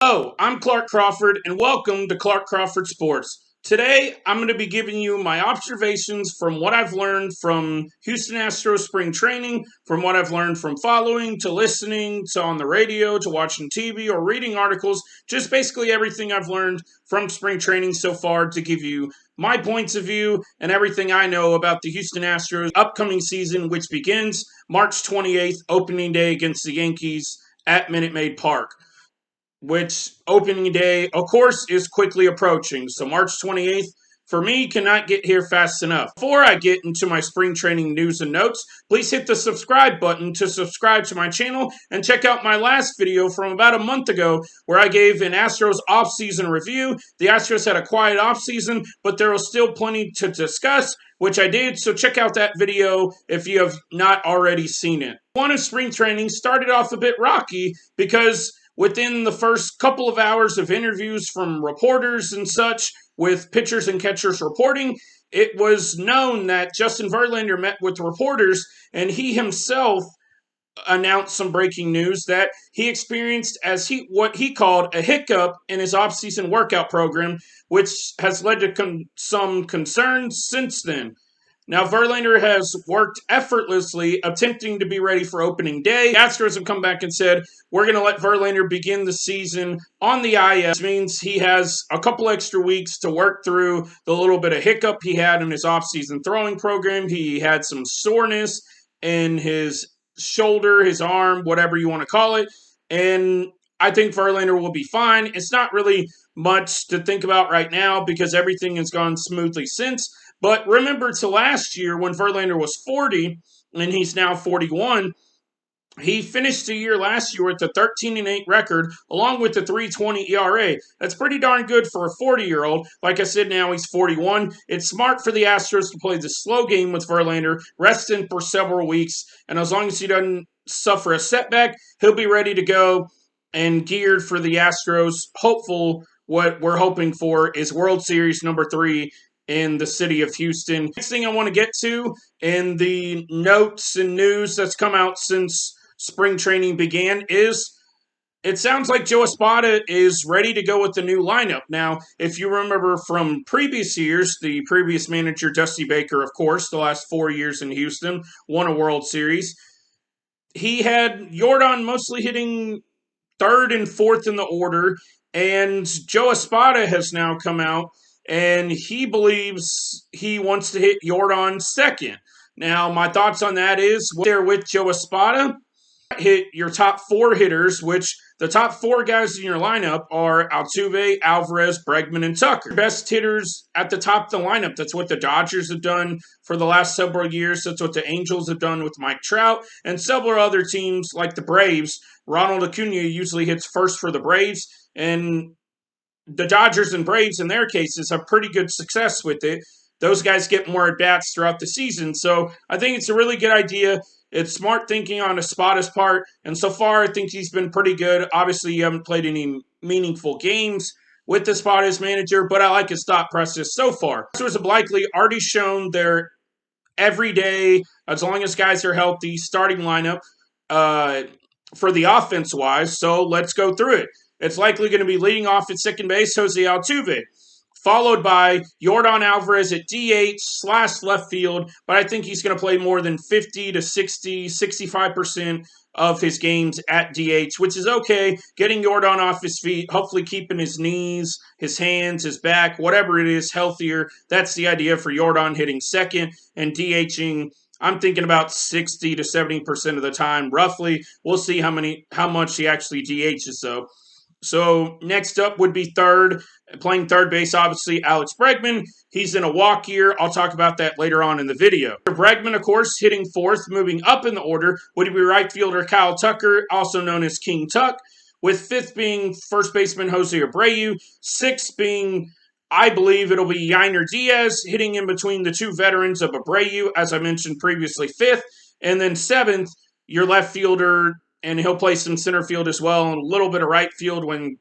Hello, I'm Clark Crawford, and welcome to Clark Crawford Sports. Today, I'm going to be giving you my observations from what I've learned from Houston Astros spring training, from what I've learned from following, to listening, to on the radio, to watching TV, or reading articles, just basically everything I've learned from spring training so far to give you my points of view and everything I know about the Houston Astros upcoming season, which begins March 28th, opening day against the Yankees at Minute Maid Park, which opening day, of course, is quickly approaching. So March 28th, for me, cannot get here fast enough. Before I get into my spring training news and notes, please hit the subscribe button to subscribe to my channel and check out my last video from about a month ago where I gave an Astros offseason review. The Astros had a quiet offseason, but there was still plenty to discuss, which I did, so check out that video if you have not already seen it. One of spring training started off a bit rocky because within the first couple of hours of interviews from reporters and such, with pitchers and catchers reporting, it was known that Justin Verlander met with reporters, and he himself announced some breaking news that he experienced what he called a hiccup in his offseason workout program, which has led to some concerns since then. Now, Verlander has worked effortlessly, attempting to be ready for opening day. The Astros have come back and said, we're going to let Verlander begin the season on the IL, which means he has a couple extra weeks to work through the little bit of hiccup he had in his offseason throwing program. He had some soreness in his shoulder, his arm, whatever you want to call it, and I think Verlander will be fine. It's not really much to think about right now because everything has gone smoothly since. But remember to last year when Verlander was 40 and he's now 41, he finished the year last year with a 13-8 record along with the 3.20 ERA. That's pretty darn good for a 40-year-old. Like I said, now he's 41. It's smart for the Astros to play the slow game with Verlander, rest him for several weeks, and as long as he doesn't suffer a setback, he'll be ready to go and geared for the Astros. What we're hoping for is World Series number 3 in the city of Houston. Next thing I want to get to in the notes and news that's come out since spring training began is it sounds like Joe Espada is ready to go with the new lineup. Now, if you remember from previous years, the previous manager, Dusty Baker, of course, the last 4 years in Houston, won a World Series. He had Jordan mostly hitting third and fourth in the order, and Joe Espada has now come out and he believes he wants to hit Jordan second. Now, my thoughts on that is, there with Joe Espada, hit your top 4 hitters, which the top 4 guys in your lineup are Altuve, Alvarez, Bregman, and Tucker. Best hitters at the top of the lineup. That's what the Dodgers have done for the last several years. That's what the Angels have done with Mike Trout. And several other teams like the Braves. Ronald Acuna usually hits first for the Braves, and the Dodgers and Braves, in their cases, have pretty good success with it. Those guys get more at-bats throughout the season. So I think it's a really good idea. It's smart thinking on Espada's part. And so far, I think he's been pretty good. Obviously, you haven't played any meaningful games with Espada as manager, but I like his thought process so far. Astros have likely already shown their everyday, as long as guys are healthy, starting lineup for the offense-wise. So let's go through it. It's likely going to be leading off at second base, Jose Altuve, followed by Jordan Alvarez at DH/left field, but I think he's going to play more than 50 to 60, 65% of his games at DH, which is okay. Getting Jordan off his feet, hopefully keeping his knees, his hands, his back, whatever it is, healthier. That's the idea for Jordan hitting second and DHing. I'm thinking about 60 to 70% of the time, roughly. We'll see how much he actually DHs, though. So next up would be third, playing third base, obviously, Alex Bregman. He's in a walk year. I'll talk about that later on in the video. Bregman, of course, hitting fourth, moving up in the order, would be right fielder Kyle Tucker, also known as King Tuck, with fifth being first baseman Jose Abreu, sixth being, I believe it'll be Yainer Diaz, hitting in between the two veterans of Abreu, as I mentioned previously, fifth, and then seventh, your left fielder, and he'll play some center field as well, and a little bit of right field when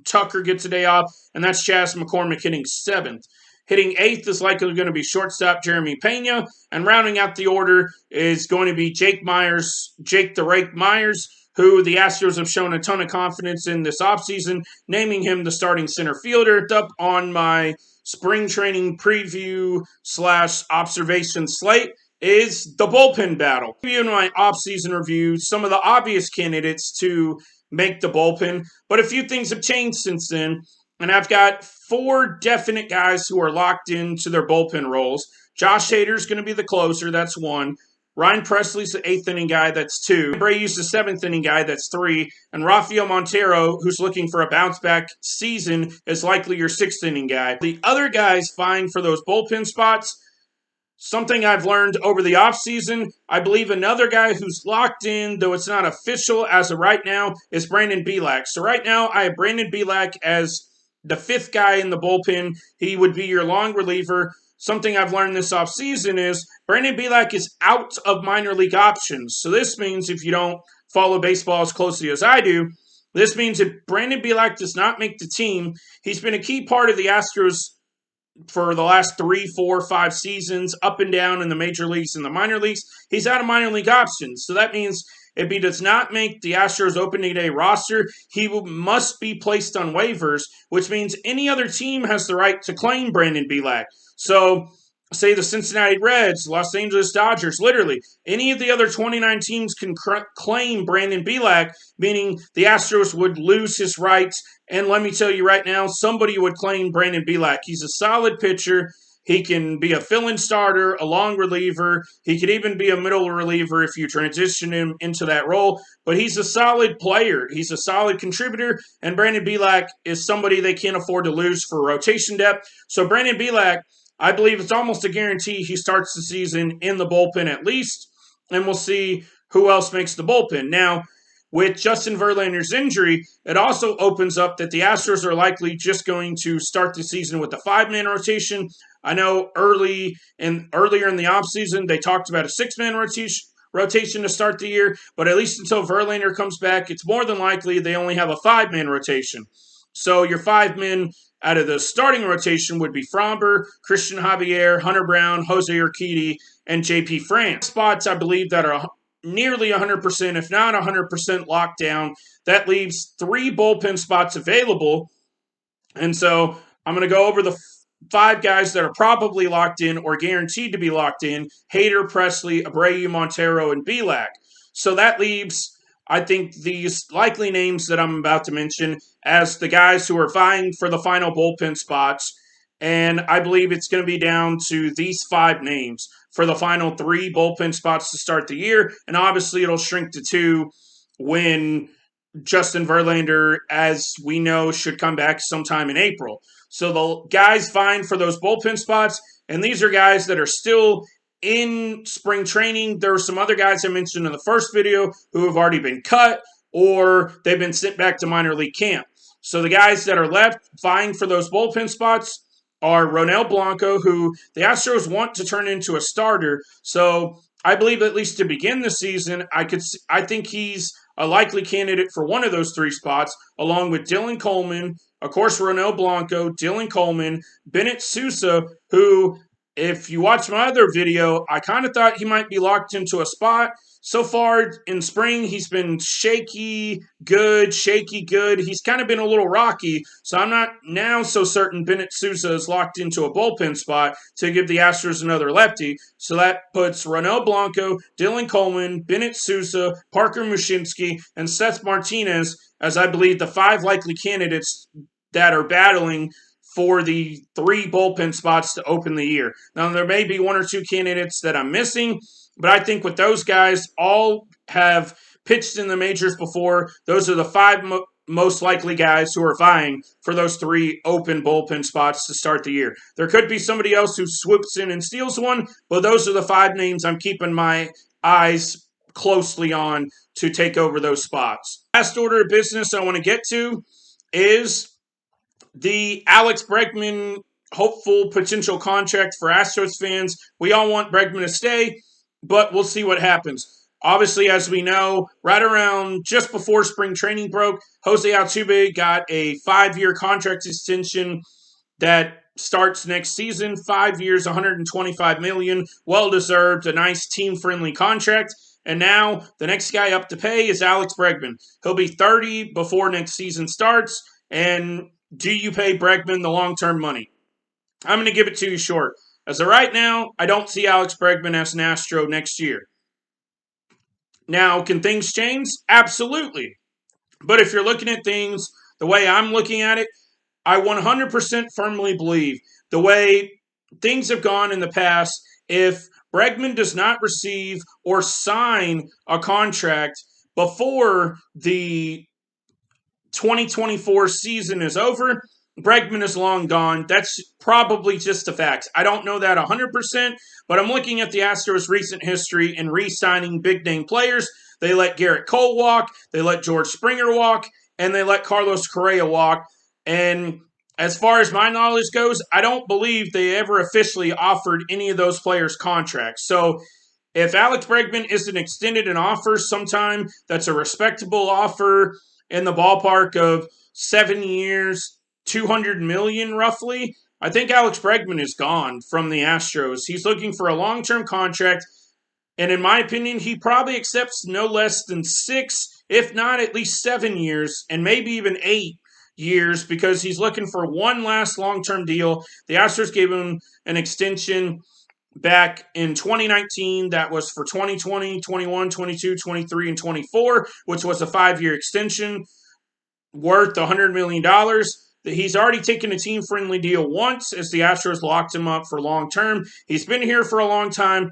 Tucker gets a day off, and that's Chas McCormick hitting seventh. Hitting eighth is likely going to be shortstop Jeremy Pena, and rounding out the order is going to be Jake the Rake Myers, who the Astros have shown a ton of confidence in this offseason, naming him the starting center fielder. Up on my spring training preview / observation slate is the bullpen battle. In my offseason review, some of the obvious candidates to make the bullpen, but a few things have changed since then. And I've got 4 definite guys who are locked into their bullpen roles. Josh Hader's going to be the closer. That's 1. Ryan Presley's the 8th inning guy. That's 2. Brayu's the 7th inning guy. That's 3. And Rafael Montero, who's looking for a bounce-back season, is likely your 6th inning guy. The other guys vying for those bullpen spots, something I've learned over the offseason, I believe another guy who's locked in, though it's not official as of right now, is Brandon Bielak. So right now, I have Brandon Bielak as the 5th guy in the bullpen. He would be your long reliever. Something I've learned this offseason is Brandon Bielak is out of minor league options. So this means, if you don't follow baseball as closely as I do, this means if Brandon Bielak does not make the team, he's been a key part of the Astros for the last 3, 4, 5 seasons, up and down in the major leagues and the minor leagues. He's out of minor league options. So that means if he does not make the Astros opening day roster, he must be placed on waivers, which means any other team has the right to claim Brandon Bielak. So, say the Cincinnati Reds, Los Angeles Dodgers, literally, any of the other 29 teams can claim Brandon Bielak, meaning the Astros would lose his rights. And let me tell you right now, somebody would claim Brandon Bielak. He's a solid pitcher. He can be a fill-in starter, a long reliever. He could even be a middle reliever if you transition him into that role. But he's a solid player. He's a solid contributor. And Brandon Bielak is somebody they can't afford to lose for rotation depth. So Brandon Bielak, I believe it's almost a guarantee he starts the season in the bullpen at least. And we'll see who else makes the bullpen. Now, with Justin Verlander's injury, it also opens up that the Astros are likely just going to start the season with a 5-man rotation. I know earlier in the offseason, they talked about a 6-man rotation to start the year, but at least until Verlander comes back, it's more than likely they only have a 5-man rotation. So your 5 men out of the starting rotation would be Fromber, Christian Javier, Hunter Brown, Jose Urquidy, and JP France. Spots, I believe, that are nearly 100%, if not 100% locked down. That leaves 3 bullpen spots available. And so I'm going to go over the 5 guys that are probably locked in or guaranteed to be locked in: Hader, Presley, Abreu, Montero, and Bielak. So that leaves, I think, these likely names that I'm about to mention as the guys who are vying for the final bullpen spots. And I believe it's going to be down to these 5 names for the final 3 bullpen spots to start the year. And obviously it'll shrink to 2 when Justin Verlander, as we know, should come back sometime in April. So the guys vying for those bullpen spots, and these are guys that are still in spring training. There are some other guys I mentioned in the first video who have already been cut or they've been sent back to minor league camp. So the guys that are left vying for those bullpen spots are Ronel Blanco, who the Astros want to turn into a starter. So I believe at least to begin the season, I think he's a likely candidate for one of those 3 spots, along with Dylan Coleman, of course, Ronel Blanco, Dylan Coleman, Bennett Sousa, who, if you watch my other video, I kind of thought he might be locked into a spot. So far in spring, he's been shaky, good. He's kind of been a little rocky, so I'm not now so certain Bennett Sousa is locked into a bullpen spot to give the Astros another lefty. So that puts Ronel Blanco, Dylan Coleman, Bennett Sousa, Parker Mushinski, and Seth Martinez as, I believe, the 5 likely candidates that are battling for the 3 bullpen spots to open the year. Now, there may be 1 or 2 candidates that I'm missing, but I think with those guys, all have pitched in the majors before. Those are the 5 most likely guys who are vying for those 3 open bullpen spots to start the year. There could be somebody else who swoops in and steals one, but those are the 5 names I'm keeping my eyes closely on to take over those spots. Last order of business I want to get to is the Alex Bregman hopeful potential contract for Astros fans. We all want Bregman to stay, but we'll see what happens. Obviously, as we know, right around just before spring training broke, Jose Altuve got a 5-year contract extension that starts next season. 5 years, $125 million, well-deserved, a nice team-friendly contract. And now the next guy up to pay is Alex Bregman. He'll be 30 before next season starts. And do you pay Bregman the long-term money? I'm going to give it to you short. As of right now, I don't see Alex Bregman as an Astro next year. Now, can things change? Absolutely. But if you're looking at things the way I'm looking at it, I 100% firmly believe the way things have gone in the past, if Bregman does not receive or sign a contract before the 2024 season is over, Bregman is long gone. That's probably just the facts. I don't know that 100%, but I'm looking at the Astros' recent history in re-signing big-name players. They let Garrett Cole walk, they let George Springer walk, and they let Carlos Correa walk. And as far as my knowledge goes, I don't believe they ever officially offered any of those players contracts. So if Alex Bregman isn't extended an offer sometime that's a respectable offer in the ballpark of 7 years, $200 million roughly, I think Alex Bregman is gone from the Astros. He's looking for a long-term contract, and in my opinion, he probably accepts no less than 6, if not at least 7 years, and maybe even 8 years, because he's looking for one last long-term deal. The Astros gave him an extension back in 2019 that was for 2020, 21, 22, 23, and 24, which was a 5-year extension worth $100 million. He's already taken a team-friendly deal once as the Astros locked him up for long-term. He's been here for a long time.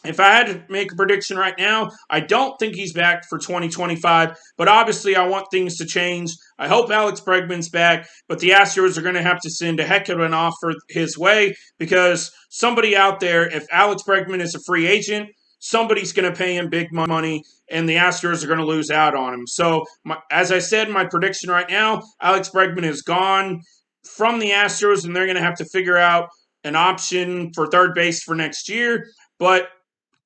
If I had to make a prediction right now, I don't think he's back for 2025, but obviously I want things to change. I hope Alex Bregman's back, but the Astros are going to have to send a heck of an offer his way, because somebody out there, if Alex Bregman is a free agent, somebody's going to pay him big money, and the Astros are going to lose out on him. So, as I said, my prediction right now, Alex Bregman is gone from the Astros, and they're going to have to figure out an option for third base for next year. But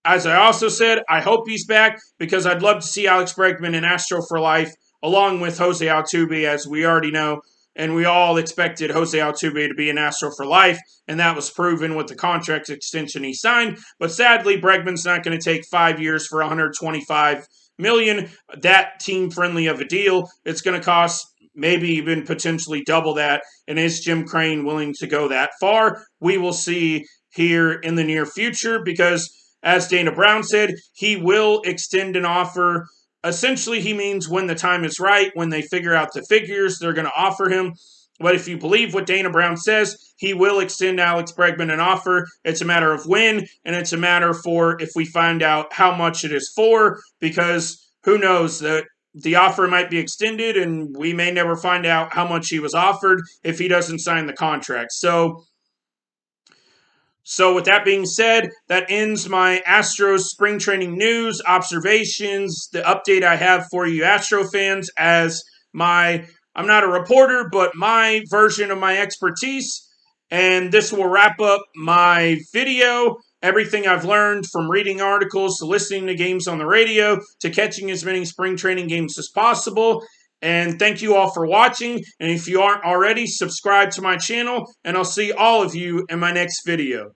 as I also said, I hope he's back, because I'd love to see Alex Bregman in Astro for life, along with Jose Altuve, as we already know. And we all expected Jose Altuve to be an Astro for life, and that was proven with the contract extension he signed. But sadly, Bregman's not going to take 5 years for $125 million. That team-friendly of a deal. It's going to cost maybe even potentially double that. And is Jim Crane willing to go that far? We will see here in the near future, because as Dana Brown said, he will extend an offer. Essentially, he means when the time is right, when they figure out the figures, they're going to offer him. But if you believe what Dana Brown says, he will extend Alex Bregman an offer. It's a matter of when, and it's a matter for if we find out how much it is for, because who knows, the offer might be extended, and we may never find out how much he was offered if he doesn't sign the contract. So with that being said, that ends my Astros spring training news, observations, the update I have for you Astro fans as I'm not a reporter, but my version of my expertise. And this will wrap up my video. Everything I've learned from reading articles to listening to games on the radio to catching as many spring training games as possible. And thank you all for watching. And if you aren't already, subscribe to my channel, and I'll see all of you in my next video.